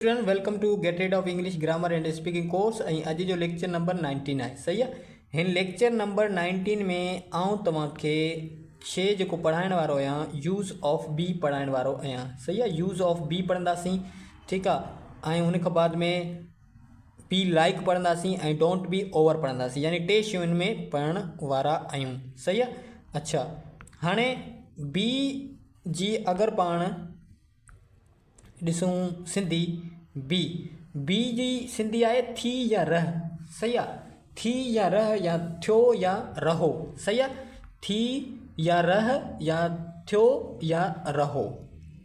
Student welcome to get rid of English grammar and speaking course. अज जो lecture number 19 है। सही है। हिन लेक्चर नंबर 19 में आऊँ तव्हांखे शे जो पढ़ाइण वारो आहियां यूज़ ऑफ बी पढ़ाइण वारो आहियां। सही है। यूज़ ऑफ बी पढ़ंदासीं। ठीक है। उन खां बाद में बी लाइक पढ़ंदासीं ऐं डोंट बी ओवर पढ़ंदासीं, यानी टे शयुनि में पढ़ण वारा आहियूं। सही है। अच्छा, हाणे बी जी अगरि पाण ॾिसूं सिंधी बी जी सिंधी आहे थी या रह। सही आहे। थी या रह या थियो या रहो। सही आहे। थी या रह या थियो या रहो।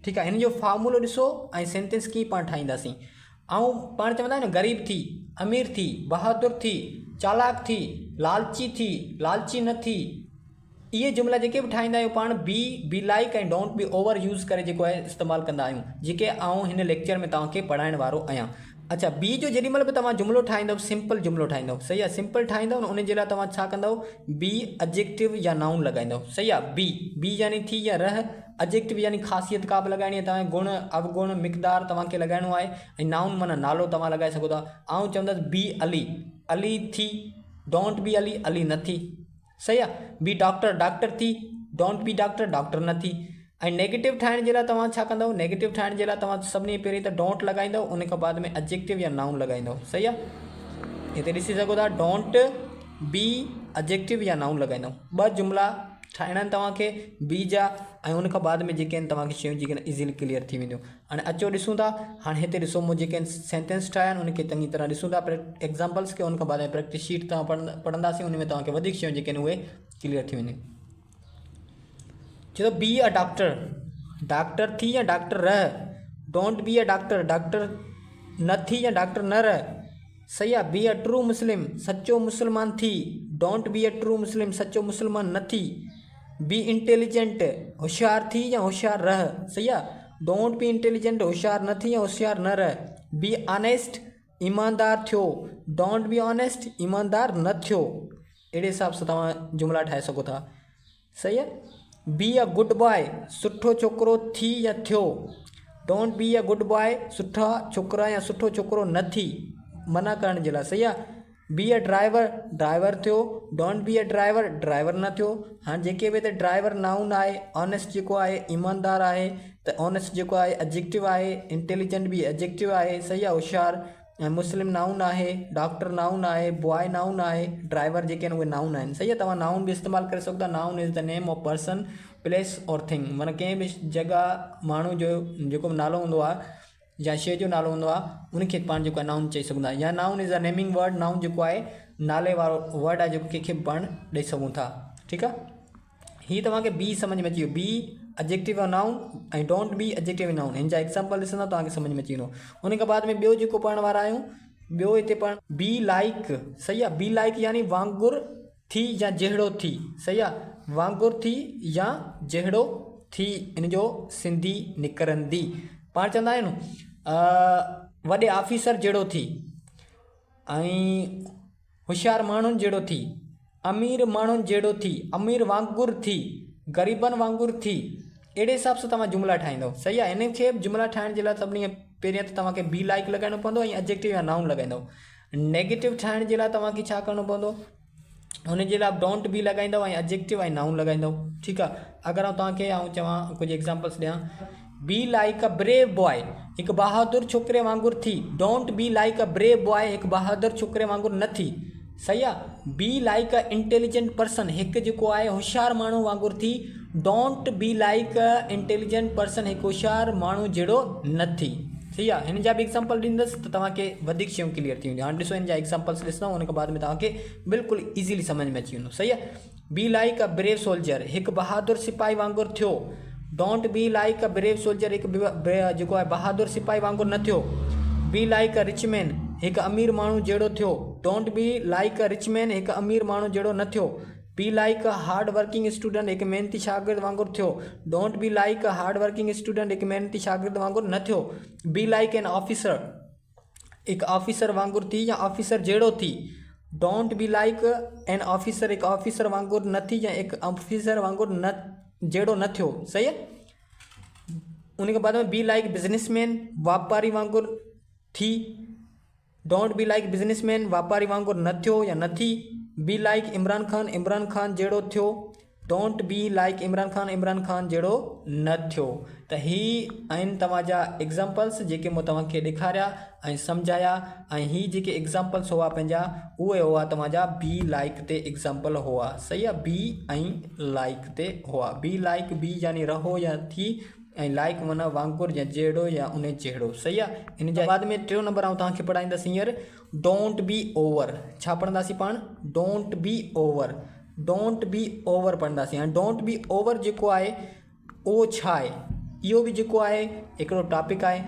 ठीकु आहे। हिन जो फॉर्मूलो ॾिसो ऐं सेंटेंस कीअं पाण ठाहींदासीं। ऐं पाण चवंदा आहियूं न, ग़रीब थी, अमीर थी, बहादुर थी, चालाक थी, लालची न थी। इहे जुमला जेके बि ठाहींदा आहियूं पाण बी लाइक ऐं डोंट बी ओवर यूज़ करे जेको आहे इस्तेमालु कंदा आहियूं, जेके आउं हिन लेक्चर में तव्हांखे पढ़ाइण वारो आहियां। अच्छा, बी जो जेॾी महिल बि तव्हां जुमिलो ठाहींदव, सिंपल जुमिलो ठाहींदव। सही आहे। सिंपल ठाहींदव न, उन जे लाइ तव्हां छा कंदव, बी एडजेक्टिव या नाउन लॻाईंदव। सही आहे। बी यानी थी या रह, एडजेक्टिव यानी ख़ासियत का बि लॻाइणी आहे तव्हांखे, गुण अवगुण मिक़दार तव्हांखे लॻाइणो आहे, ऐं नाउन माना नालो तव्हां लॻाए सघो था। आउं चवंदसि बी अली थी, डोंट बी अली न थी। सही आहे। बी डॉक्टर थी, डोंट बी डॉक्टर न थी। ऐं नेगेटिव ठाहिण जे लाइ तव्हां छा कंदव, नेगेटिव ठाहिण जे लाइ तव्हां सभिनी पहिरीं त डोंट लॻाईंदव, उन खां बाद में एडजेक्टिव या नाउन लॻाईंदव। सही आहे। हिते ॾिसी सघो था, डोंट बी एडजेक्टिव या नाउन लॻाईंदव। ॿ जुमिला ठाहिणा आहिनि तव्हांखे बी जा, ऐं उन खां बाद में जेके आहिनि तव्हांखे शयूं जेके इज़ीली क्लियर थी वेंदियूं। हाणे अचो ॾिसूं था। हाणे हिते ॾिसो, मूं जेके आहिनि सेंटेंस ठाहिया आहिनि उनखे चङी तरह ॾिसूं था, एग्ज़ाम्पल्स खे। उन खां बाद में प्रैक्टिस शीट तव्हां पढ़ंदासीं, उन में तव्हांखे वधीक शयूं जेके आहिनि उहे क्लियर थी वेंदियूं। चलो बी अ डॉक्टर थी या डॉक्टर रह, डोंट बी अ डॉक्टर न थी या डॉक्टर न रह। सही आहे। बी अ ट्रू मुस्लिम, सच्चो मुसलमान थी, डोंट बी अ ट्रू मुस्लिम, सच्चो मुसलमान न थी। बी इंटेलिजेंट, होशियार थी या होशियार रह। सही आहे। डोंट बी इंटेलिजेंट, होशियार न थी या होशियार न रह। बी ऑनेस्ट, ईमानदार थियो, डोंट बी ऑनेस्ट, ईमानदार न थियो। अहिड़े हिसाब सां तव्हां जुमिला ठाहे सघो था। सही आहे। बी अ गुड बॉय, सुठो छोकिरो थी या थियो, don't be a good boy, सुठा छोकिरा या सुठो छोकिरो न थी, मना करण जे लाइ। सही आहे। बी अ ड्राइवर थियो, डोंट बी अ ड्राइवर न थियो। हाणे जेके बि हिते ड्राइवर नाउन आहे, ऑनेस्ट जेको आहे ईमानदार आहे, त ऑनेस्ट जेको आहे एडजेक्टिव आहे, इंटेलिजेंट बि एडजेक्टिव आहे। सही आहे। होशियार ऐं मुस्लिम नाउन आहे, डॉक्टर नाउन आहे, बॉय नाउन आहे, ड्राइवर जेके आहिनि उहे नाउन आहिनि। सही आहे। तव्हां नाउन बि इस्तेमालु करे सघो था। Noun is the name of person, place और थिंग, माना कंहिं बि जॻह माण्हू जो जेको बि नालो हूंदो आहे या शइ जो नालो हूंदो आहे उनखे पाण जेको आहे नाउन चई सघंदा। या noun is a naming word, noun जेको आहे नाले वारो वर्ड आहे, जेको कंहिंखे पाण ॾेई सघूं था। ठीकु आहे। हीअ तव्हांखे बी सम्झ में अची वियो। बी एडजेक्टिव और नाउन ऐं डोंट बी एडजेक्टिव नाउन, हिन जा एग्ज़ाम्पल ॾिसंदा तव्हांखे सम्झ में अची वेंदो। उन खां बाद में ॿियो जेको पढ़ण वारा आहियूं, ॿियो हिते पढ़ बी लाइक। सही आहे। बी लाइक यानी वांगुरु थी या जहिड़ो थी। सही आहे। वांगुरु थी या जहिड़ो थी, इन जो सिंधी निकिरंदी। पाण चवंदा आहियूं वॾे ऑफिसर जहिड़ो थी, ऐं होशियार माण्हुनि जहिड़ो थी, अमीर माण्हुनि जहिड़ो थी, अमीर वांगुरु थी, ग़रीबनि वांगुरु थी। अहिड़े हिसाब सां तव्हां जुमिला ठाहींदव। सही आहे। इन खे जुमिला ठाहिण जे लाइ सभिनी खां पहिरियों त तव्हांखे बी लाइक लॻाइणो पवंदो ऐं एडजेक्टिव या नाउन लॻाईंदव। नेगेटिव ठाहिण जे लाइ तव्हांखे छा करिणो पवंदो, हुन जे लाइ डोंट बी लॻाईंदव ऐं एडजेक्टिव ऐं नाउन लॻाईंदव। ठीकु आहे। अगरि तव्हांखे चवां कुझु एग्ज़ाम्पल्स ॾियां, be like a brave boy, हिकु बहादुर छोकिरे वांगुरु थी, don't be like a brave boy, हिकु बहादुर छोकिरे वांगुरु न थी। सही आहे। Be like a intelligent person, हिकु जेको आहे होशियार माण्हू वांगुरु थी, don't be like a intelligent person, हिकु होशियार माण्हू जहिड़ो न थी। सही आहे। हिन जा बि एग्ज़ाम्पल ॾींदुसि त तव्हांखे वधीक शयूं क्लियर थी वेंदियूं। हाणे ॾिसो, हिन जा एग्ज़ाम्पल्स ॾिसंदव, उन खां बाद में तव्हांखे बिल्कुलु ईज़ीली सम्झ में अची वेंदो। सही आहे। Be like a brave soldier, हिकु बहादुर सिपाही वांगुरु थियो, don't be like a brave soldier, हिकु जेको आहे बहादुर सिपाही वांगुरु न थियो। Be like a rich man, हिकु अमीर माण्हू जहिड़ो थियो, don't be like a rich man, हिकु अमीर माण्हू जहिड़ो न थियो। Be like a hard working student, हिकु महिनती शागिर्द वांगुरु थियो, don't be like a hard working student, हिकु महिनती शागिर्द वांगुरु न थियो। बी लाइक एन ऑफिसर, हिकु ऑफिसर वांगुरु थी या ऑफिसर जहिड़ो थी, don't be like an officer, हिकु ऑफिसर वांगुरु न थी या हिकु ऑफिसर वांगुरु न जहिड़ो न थियो। सही आहे। उन खां बाद में बी लाइक बिजनेसमैन, वापारी वांगुरु थी। डोंट बी लाइक बिजनेसमैन, वापारी वांगुरु न थियो या न थी। बी लाइक इमरान खान, इमरान खान जहिड़ो थियो। Don't be like Imran Khan, Imran Khan जहिड़ो न थियो। त ही आहिनि तव्हांजा एग्ज़ाम्पल्स जेके मूं तव्हांखे ॾेखारिया ऐं सम्झाया। ऐं ही जेके एग्ज़ाम्पल्स हुआ पंहिंजा उहे हुआ तव्हांजा बी लाइक ते एग्ज़ाम्पल हुआ। सही आहे, बी ऐं लाइक ते हुआ। बी लाइक, बी यानी रहो या थी, ऐं लाइक माना वांगुरु या जहिड़ो या उन जहिड़ो। सही आहे। इन जे बाद में 3 नंबर आउं तव्हांखे पढ़ाईंदसि हींअर, डोंट बी ओवर। छा पढ़ंदासीं पाण? Don't be over. Don't be over पढ़ंदासीं। ऐं डोंट बी ओवर जेको आहे उहो छा आहे? इहो बि जेको आहे हिकिड़ो टॉपिक आहे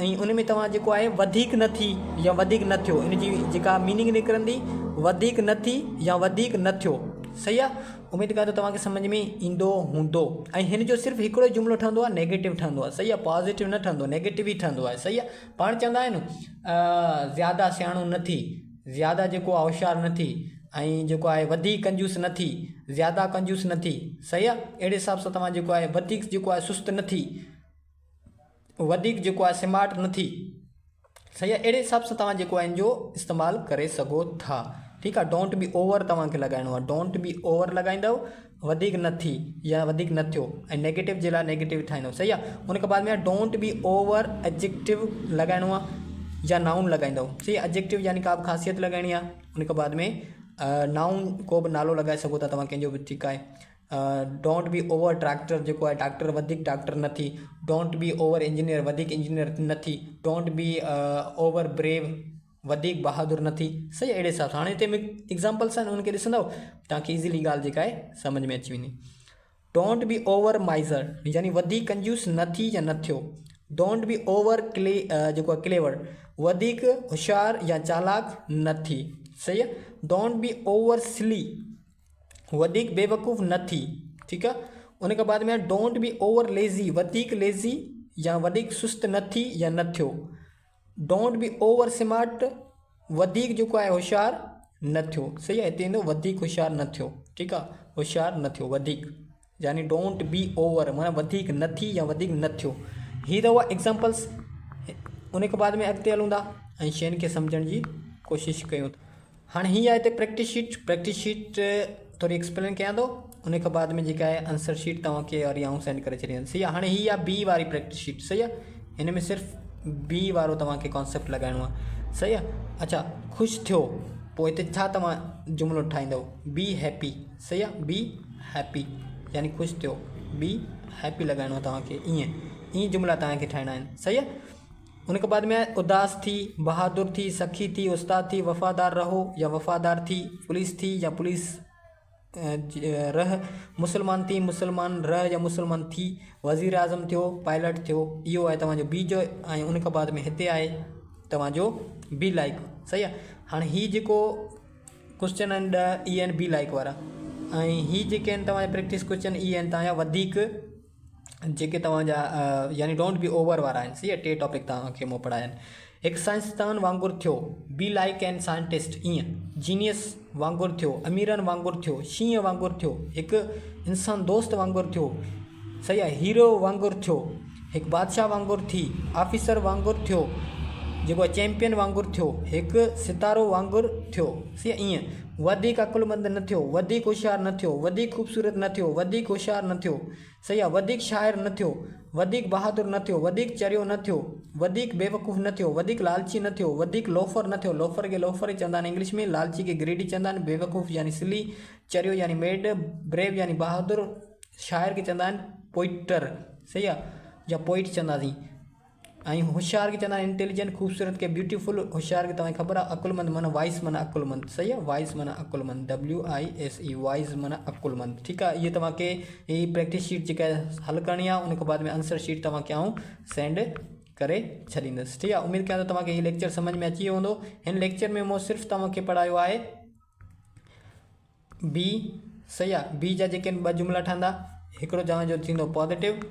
ऐं उन में तव्हां जेको आहे वधीक न थी या वधीक न थियो, इन जी जेका मीनिंग निकिरंदी वधीक न थी या वधीक न थियो। सही आहे। उमेदु कयां थो तव्हांखे सम्झ में ईंदो हूंदो। ऐं हिन जो सिर्फ़ु हिकिड़ो ई जुमिलो ठहंदो आहे, नेगेटिव ठहंदो आहे। सही आहे, पॉज़िटिव न ठहंदो, नेगेटिव ई ठहंदो आहे। सही आहे। पाण चवंदा आहिनि ज़्यादा सियाणो न थी, ज़्यादा जेको आहे होशियारु न थी, ऐं जेको आहे वधीक कंजूस न थी, ज़्यादा कंजूस न थी। सही आहे। अहिड़े हिसाब सां तव्हां जेको आहे वधीक जेको आहे सुस्त न थी, वधीक जेको आहे स्मार्ट न थी। सही आहे। अहिड़े हिसाब सां तव्हां जेको आहे इन जो इस्तेमालु करे सघो था। ठीकु आहे। डोंट बी ओवर तव्हांखे लॻाइणो आहे। डोंट बी ओवर लॻाईंदव, वधीक न थी या वधीक न थियो, ऐं नेगेटिव जे लाइ नेगेटिव ठाहींदव। सही आहे। उन खां बाद में डोंट बी ओवर एडजेक्टिव लॻाइणो आहे या नाउन लॻाईंदव। सही आहे। एडजेक्टिव यानी का बि ख़ासियत लॻाइणी आहे। उन खां बाद में नाउन को बि नालो लॻाए सघो था तव्हां कंहिंजो बि। ठीकु आहे। डोंट बी ओवर ट्रैक्टर, जेको आहे डॉक्टर वधीक डॉक्टर न थी। डोंट बी ओवर इंजीनियर, वधीक इंजीनियर न थी। डोंट बी ओवर ब्रेव, वधीक बहादुर न थी। सही। अहिड़े हिसाब सां हाणे हिते में एग्ज़ाम्पल्स आहिनि, उनखे ॾिसंदव तव्हांखे ईज़िली ॻाल्हि जेका आहे सम्झ में अची वेंदी। डोंट बी ओवर माइज़र, यानी वधीक कंजूस न थी या न थियो। डोंट बी ओवर जेको आहे क्लेवर, वधीक होशियारु या चालाक न थी। सही आहे। डोंट बी ओवर सिली, वधीक बेवकूफ़ न थी। ठीकु आहे। उन खां बाद में डोंट बी ओवर लेज़ी, वधीक लेज़ी या वधीक सुस्त न थी या न थियो। डोंट बी ओवर स्मार्ट, वधीक जेको आहे होशियारु न थियो। सही आहे। हिते ईंदो वधीक होशियारु न थियो। ठीकु आहे। होशियारु न थियो, वधीक, यानी डोंट बी ओवर माना वधीक न थी या वधीक न थियो। हीअ त हुआ एग्ज़ाम्पल्स। उन खां बाद में अॻिते हलूं था ऐं शयुनि खे सम्झण जी कोशिशि कयूं था। हाणे हीअ आहे हिते प्रैक्टिस शीट। प्रैक्टिस शीट थोरी एक्सप्लेन कयां थो। उन खां बाद में जेका आहे आंसर शीट तव्हांखे वरी आउं सेंड करे छॾींदुसि। सही आहे। हाणे हीअ आहे बी वारी प्रैक्टिस शीट। सही आहे। हिन में सिर्फ़ु बी वारो तव्हांखे कॉन्सेप्ट लॻाइणो आहे। सही आहे। अच्छा, ख़ुशि थियो, पोइ हिते छा तव्हां जुमिलो ठाहींदव? Be happy. सही आहे। बी हैप्पी यानी ख़ुशि थियो, बी हैप्पी लॻाइणो आहे तव्हांखे। ईअं जुमिला तव्हांखे ठाहिणा आहिनि। सही आहे। उन खां बाद में उदास थी, बहादुर थी, सखी थी, उस्ताद थी, वफ़ादार रहो या वफ़ादार थी, पुलिस थी या पुलिस रह, मुसलमान थी, मुसलमान रह या मुसलमान थी, वज़ीर आज़म थियो, पायलट थियो। इहो आहे तव्हांजो बी जो। ऐं उन खां बाद में हिते आहे तव्हांजो बी लाइक। सही आहे। हाणे हीअ जेको क्वेश्चन आहिनि 10 इहे आहिनि बी लाइक वारा, ऐं हीअ जेके आहिनि तव्हांजा प्रैक्टिस क्वेश्चन इहे आहिनि तव्हांजा वधीक जेके तव्हांजा यानी डोंट बी ओवर वारा आहिनि। सही आहे। 2 टॉपिक तव्हांखे मूं पढ़ाया आहिनि। हिकु साइंसदान वांगुरु थियो, बी लाइक एन साइंटिस्ट। ईअं जीनियस वांगुरु थियो, अमीरनि वांगुरु थियो, शींहं वांगुरु थियो, हिकु इंसान दोस्त वांगुरु थियो। सही आहे। हीरो वांगुरु थियो, हिकु बादशाह वांगुरु थी, ऑफिसर वांगुरु थियो, जेको चैंपियन वांगुरु थियो, हिकु सितारो वांगुरु थियो। सही आहे। ईअं वधीक अकुलमंद न थियो, वधीक होशियारु न थियो, वधीक ख़ूबसूरत न थियो, वधीक होशियारु न थियो। सही आहे। वधीक शाइर न थियो, वधीक बहादुर न थियो, वधीक चरियो न थियो, वधीक बेवकूफ़ न थियो, वधीक लालची न थियो, वधीक लोफर न थियो। लोफर खे लोफर ई चवंदा आहिनि इंग्लिश में, लालची खे ग्रेडी चवंदा आहिनि, बेवकूफ़ यानी सिली, चरियो यानी मेड, ब्रेव यानी बहादुर, शाइर खे चवंदा आहिनि पोइटर। सही आहे। या पोइट चवंदासीं। ऐं होशियार खे चवंदा आहिनि इंटेलिजेंट, ख़ूबसूरत खे ब्यूटीफुल, होशियार खे तव्हांखे ख़बर आहे अकुलमंद माना वाइस माना अकुलमंद। सही आहे। वाइस माना अकुलमंद, WISE, वाइस माना अकुलमंद। ठीकु आहे। इहे तव्हांखे हीअ प्रैक्टिस शीट जेका हल करणी आहे, उन खां बाद में आंसर शीट तव्हांखे आउं सेंड करे छॾींदुसि। ठीकु आहे। उमेदु कयां थो तव्हांखे हीअ लेक्चर सम्झ में अची वियो हूंदो। हिन लेक्चर में मूं सिर्फ़ु तव्हांखे पढ़ायो आहे बी। सही आहे। बी जा जेके 2 जुमिला ठहंदा, हिकिड़ो तव्हांजो थींदो पॉज़िटिव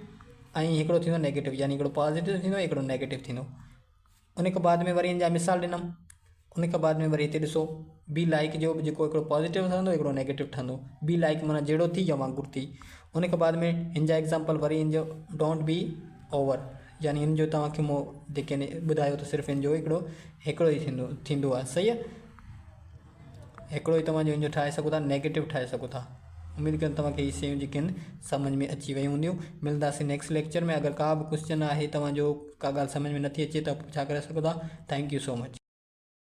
ऐं हिकिड़ो थींदो नेगेटिव, यानी हिकिड़ो पॉज़िटिव थींदो, हिकिड़ो नेगेटिव थींदो। उन खां बाद में वरी हिन जा मिसाल ॾिनमि। उन खां बाद में वरी हिते ॾिसो बी लाइक जो बि जेको हिकिड़ो पॉज़िटिव ठहंदो, हिकिड़ो नेगेटिव ठहंदो। बी लाइक माना जहिड़ो थी या वांगुरु थी। उन खां बाद में हिन जा एग्ज़ाम्पल वरी हिन जो डोंट बी ओवर, यानी इन जो तव्हांखे मो जेके ॿुधायो त सिर्फ़ु इन जो हिकिड़ो ई थींदो आहे। सही आहे, हिकिड़ो ई तव्हांजो इन जो ठाहे सघो था, नेगेटिव ठाहे सघो था। उम्मीद कयूं तव्हांखे हीअ शयूं जेके आहिनि सम्झ में अची वियूं हूंदियूं। मिलंदासीं नेक्स्ट लेक्चर में। अगरि का बि क्वेश्चन आहे तव्हांजो, का ॻाल्हि सम्झ में नथी अचे त छा करे सघो था। Thank you so much.